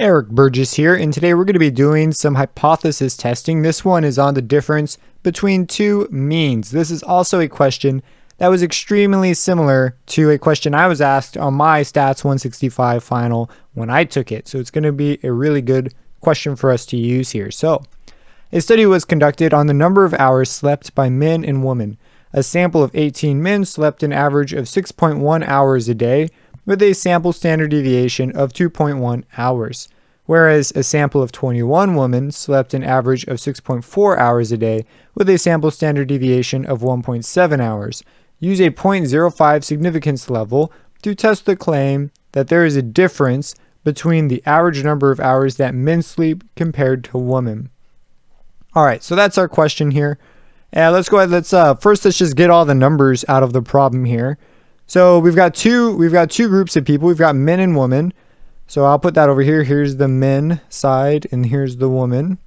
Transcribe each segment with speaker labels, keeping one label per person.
Speaker 1: Eric Burgess here, and today we're going to be doing some hypothesis testing. This one is on the difference between two means. This is also a question that was extremely similar to a question I was asked on my Stats 165 final when I took it. So it's going to be a really good question for us to use here. So a study was conducted on the number of hours slept by men and women. A sample of 18 men slept an average of 6.1 hours a day, with a sample standard deviation of 2.1 hours, whereas a sample of 21 women slept an average of 6.4 hours a day with a sample standard deviation of 1.7 hours. Use a 0.05 significance level to test the claim that there is a difference between the average number of hours that men sleep compared to women. All right, so that's our question here. Let's go ahead. Let's just get all the numbers out of the problem here. So we've got two groups of people. We've got men and women. So I'll put that over here. Here's the men side and here's the woman.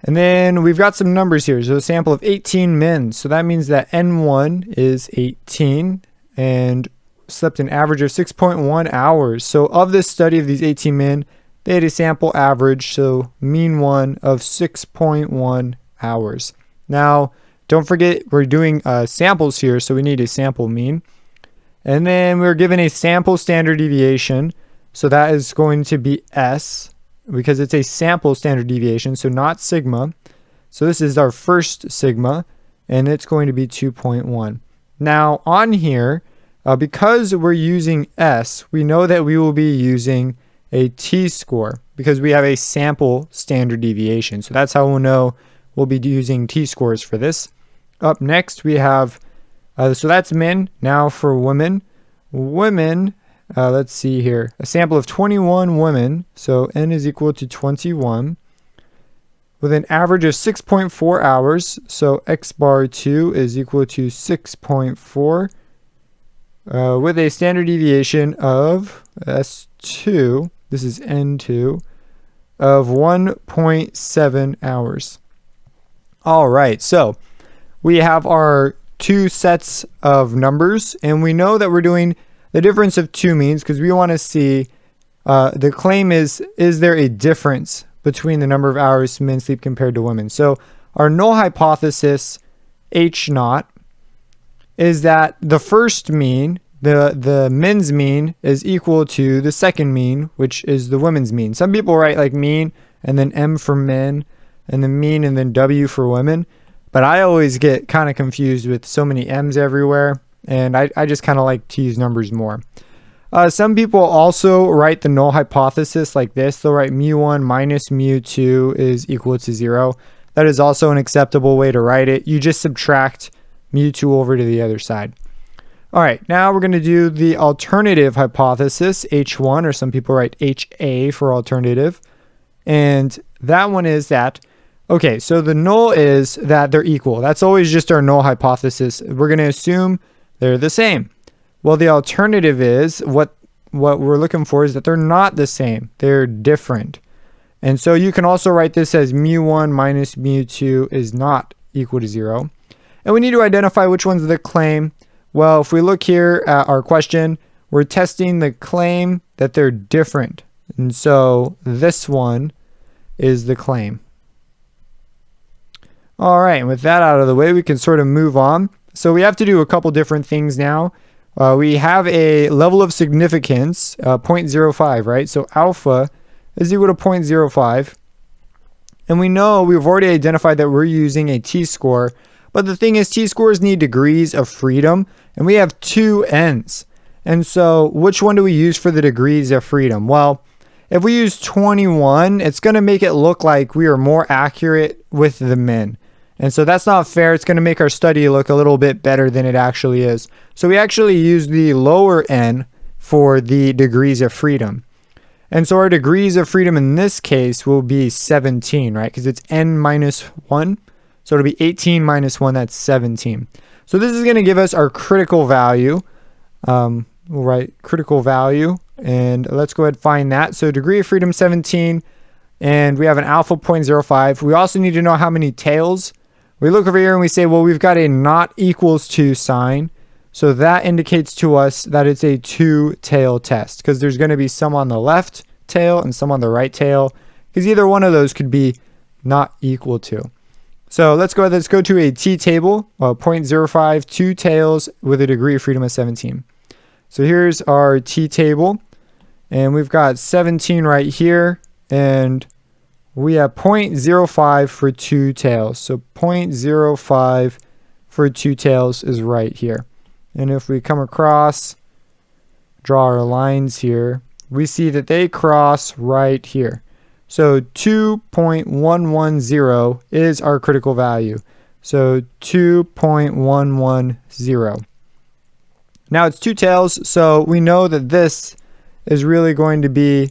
Speaker 1: And then we've got some numbers here. So a sample of 18 men. So that means that N1 is 18 and slept an average of 6.1 hours. So of this study of these 18 men, they had a sample average, so mean one, of 6.1 hours. Now, don't forget, we're doing samples here, so we need a sample mean. And then we're given a sample standard deviation. So that is going to be S, because it's a sample standard deviation, so not sigma. So this is our first sigma, and it's going to be 2.1. Now, on here, because we're using S, we know that we will be using a t-score, because we have a sample standard deviation. So that's how we'll know we'll be using t-scores for this. Up next, we have, so that's men. Now for women. Let's see here. A sample of 21 women, so N is equal to 21, with an average of 6.4 hours. So X bar 2 is equal to 6.4, with a standard deviation of S2, this is N2, of 1.7 hours. All right, so we have our two sets of numbers, and we know that we're doing the difference of two means because we want to see the claim is there a difference between the number of hours men sleep compared to women. So our null hypothesis H naught is that the first mean, the men's mean, is equal to the second mean, which is the women's mean. Some people write like mean and then M for men and then mean and then W for women. But I always get kind of confused with so many M's everywhere, and I just kind of like to use numbers more. Some people also write the null hypothesis like this. They'll write mu1 minus mu2 is equal to 0. That is also an acceptable way to write it. You just subtract mu2 over to the other side. All right, now we're going to do the alternative hypothesis, H1, or some people write HA for alternative. And that one is that, okay, so the null is that they're equal. That's always just our null hypothesis. We're going to assume they're the same. Well, the alternative is what we're looking for is that they're not the same. They're different. And so you can also write this as mu1 minus mu2 is not equal to 0. And we need to identify which one's the claim. Well, if we look here at our question, we're testing the claim that they're different. And so this one is the claim. All right, and with that out of the way, we can sort of move on. So we have to do a couple different things now. We have a level of significance, 0.05, right? So alpha is equal to 0.05. And we know we've already identified that we're using a t-score. But the thing is, t-scores need degrees of freedom, and we have two n's. And so which one do we use for the degrees of freedom? Well, if we use 21, it's going to make it look like we are more accurate with the men. And so that's not fair. It's going to make our study look a little bit better than it actually is. So we actually use the lower n for the degrees of freedom. And so our degrees of freedom in this case will be 17, right? Because it's n minus 1. So it'll be 18 minus 1, that's 17. So this is going to give us our critical value. We'll write critical value, and let's go ahead and find that. So degree of freedom 17, and we have an alpha 0.05. We also need to know how many tails. We look over here and we say, well, we've got a not equals to sign. So that indicates to us that it's a two-tail test because there's going to be some on the left tail and some on the right tail because either one of those could be not equal to. So let's go to a t-table, 0.05, two tails with a degree of freedom of 17. So here's our t-table, and we've got 17 right here, and we have 0.05 for two tails. So 0.05 for two tails is right here. And if we come across, draw our lines here, we see that they cross right here. So 2.110 is our critical value. So 2.110. Now it's two tails, so we know that this is really going to be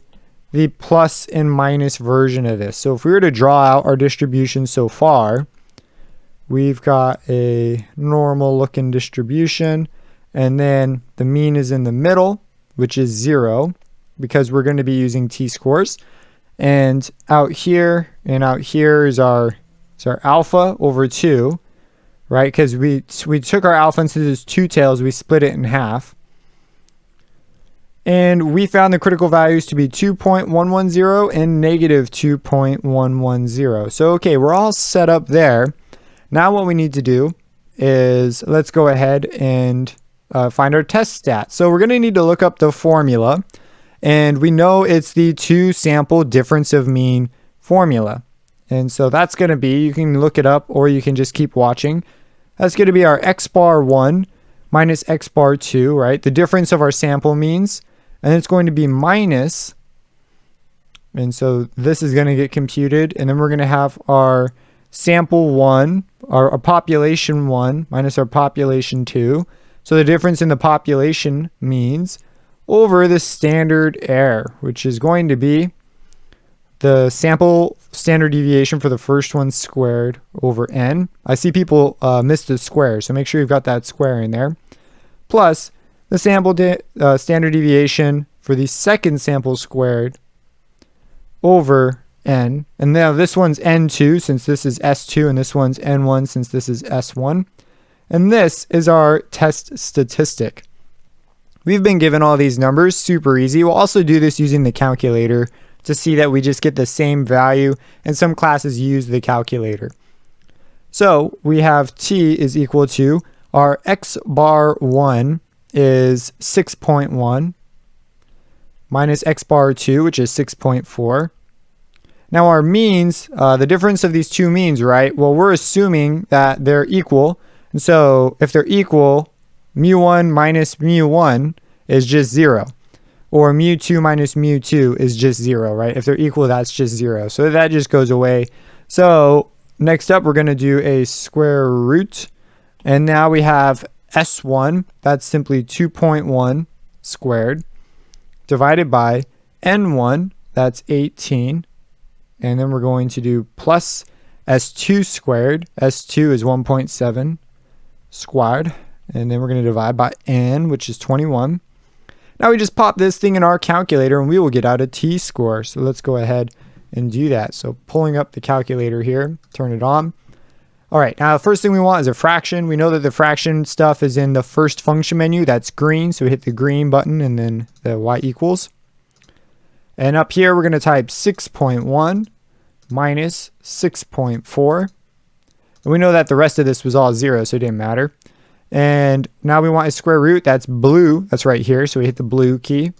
Speaker 1: the plus and minus version of this. So if we were to draw out our distribution so far, we've got a normal looking distribution, and then the mean is in the middle, which is 0, because we're going to be using t-scores. And out here and out here is our alpha over 2, right? Because we took our alpha into these two tails, we split it in half. And we found the critical values to be 2.110 and negative 2.110. So, okay, we're all set up there. Now what we need to do is let's go ahead and find our test stats. So we're going to need to look up the formula. And we know it's the two sample difference of mean formula. And so that's going to be, you can look it up or you can just keep watching. That's going to be our x bar 1 minus x bar 2, right? The difference of our sample means. And it's going to be minus, and so this is going to get computed, and then we're going to have our sample 1, our population 1 minus our population 2. So the difference in the population means over the standard error, which is going to be the sample standard deviation for the first one squared over n. I see people miss the square, so make sure you've got that square in there. Plus the sample standard deviation for the second sample squared over n. And now this one's n2 since this is s2, and this one's n1 since this is s1. And this is our test statistic. We've been given all these numbers, super easy. We'll also do this using the calculator to see that we just get the same value, and some classes use the calculator. So we have t is equal to our x bar 1 is 6.1 minus x bar 2, which is 6.4. Now our means, the difference of these two means, right? Well, we're assuming that they're equal. And so if they're equal, mu1 minus mu1 is just 0. Or mu2 minus mu2 is just 0, right? If they're equal, that's just 0. So that just goes away. So next up, we're going to do a square root. And now we have S1, that's simply 2.1 squared, divided by N1, that's 18. And then we're going to do plus S2 squared. S2 is 1.7 squared. And then we're going to divide by N, which is 21. Now we just pop this thing in our calculator and we will get out a t-score. So let's go ahead and do that. So pulling up the calculator here, turn it on. All right, now the first thing we want is a fraction. We know that the fraction stuff is in the first function menu. That's green, so we hit the green button and then the y equals. And up here, we're going to type 6.1 minus 6.4. And we know that the rest of this was all 0, so it didn't matter. And now we want a square root. That's blue. That's right here, so we hit the blue key.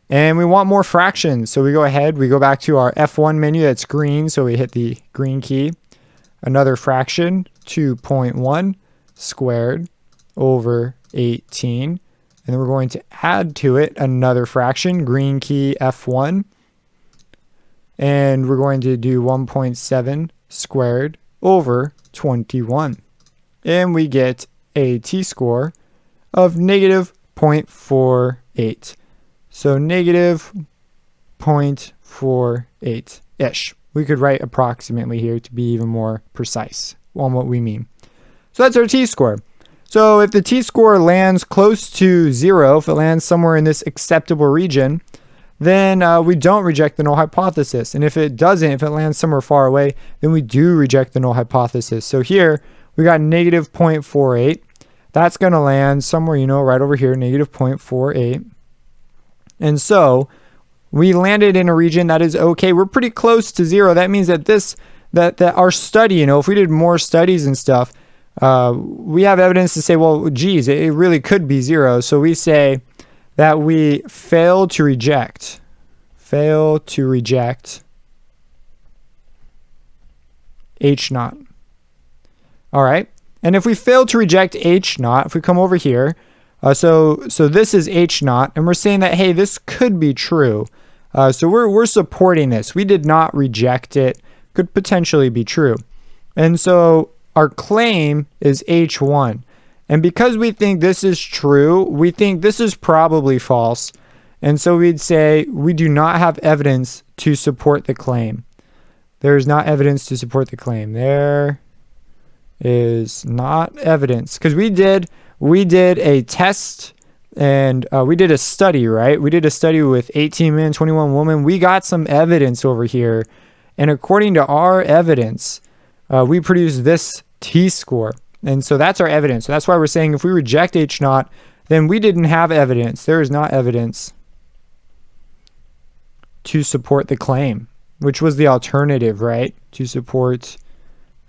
Speaker 1: And we want more fractions, so we go ahead. We go back to our F1 menu. That's green, so we hit the green key. Another fraction, 2.1 squared over 18. And then we're going to add to it another fraction, green key F1. And we're going to do 1.7 squared over 21. And we get a t-score of negative 0.48. So negative 0.48-ish. We could write approximately here to be even more precise on what we mean. So that's our t-score. So if the t-score lands close to 0, if it lands somewhere in this acceptable region, then we don't reject the null hypothesis. And if it doesn't, if it lands somewhere far away, then we do reject the null hypothesis. So here we got negative 0.48. that's going to land somewhere, right over here, negative 0.48. And so we landed in a region that is okay. We're pretty close to 0. That means that that our study, if we did more studies and stuff, we have evidence to say, well, geez, it really could be 0. So we say that we fail to reject H naught. All right. And if we fail to reject H naught, if we come over here, so this is H naught, and we're saying that, hey, this could be true. So we're supporting this. We did not reject it. Could potentially be true. And so our claim is H1. And because we think this is true, we think this is probably false. And so we'd say we do not have evidence to support the claim. There is not evidence to support the claim. There is not evidence. Because we did a test and we did a study, right? We did a study with 18 men, 21 women. We got some evidence over here. And according to our evidence, we produced this t-score. And so that's our evidence. So that's why we're saying if we reject H naught, then we didn't have evidence. There is not evidence to support the claim, which was the alternative, right? To support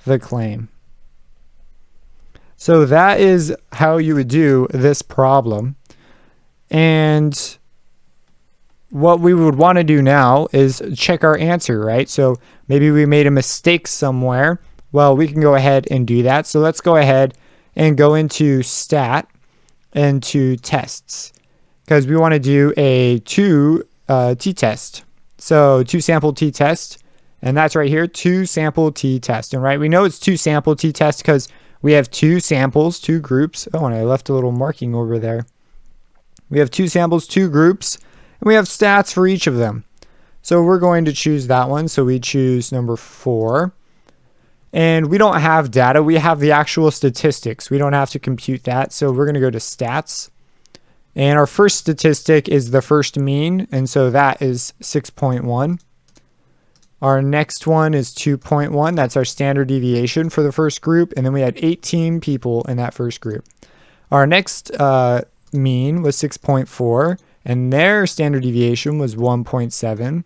Speaker 1: the claim. So that is how you would do this problem. And what we would want to do now is check our answer, right? So maybe we made a mistake somewhere. Well, we can go ahead and do that. So let's go ahead and go into stat and to tests, because we want to do a t-test. So 2-sample t-test, and that's right here, 2-sample t-test. And right, we know it's 2-sample t-test because we have 2 samples, 2 groups. Oh, and I left a little marking over there. We have 2 samples, 2 groups, and we have stats for each of them. So we're going to choose that one. So we choose number 4. And we don't have data. We have the actual statistics. We don't have to compute that. So we're going to go to stats. And our first statistic is the first mean. And so that is 6.1. Our next one is 2.1. That's our standard deviation for the first group. And then we had 18 people in that first group. Our next mean was 6.4. And their standard deviation was 1.7.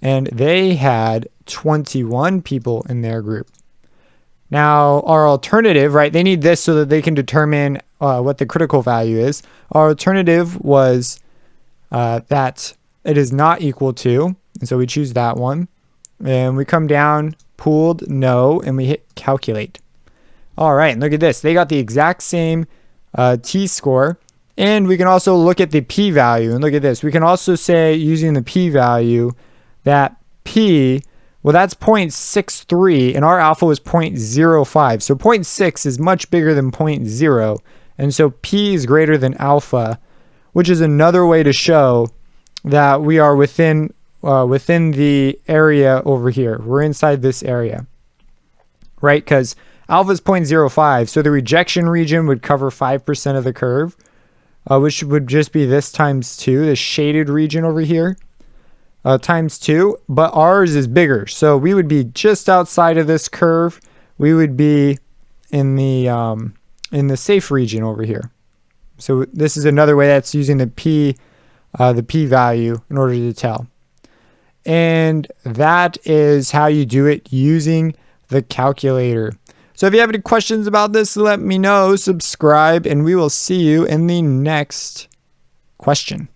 Speaker 1: And they had 21 people in their group. Now, our alternative, right, they need this so that they can determine what the critical value is. Our alternative was that it is not equal to, and so we choose that one. And we come down, pooled, no, and we hit calculate. All right, and look at this. They got the exact same t-score. And we can also look at the p-value. And look at this. We can also say, using the p-value, that p, well, that's 0.63, and our alpha was 0.05. So 0.6 is much bigger than 0.0. And so p is greater than alpha, which is another way to show that we are within the area over here. We're inside this area, right? Because alpha is 0.05. So the rejection region would cover 5% of the curve, which would just be this times 2, the shaded region over here. Times 2, but ours is bigger. So we would be just outside of this curve. We would be in the safe region over here. So this is another way that's using the p value in order to tell. And that is how you do it using the calculator. So if you have any questions about this, let me know, subscribe, and we will see you in the next question.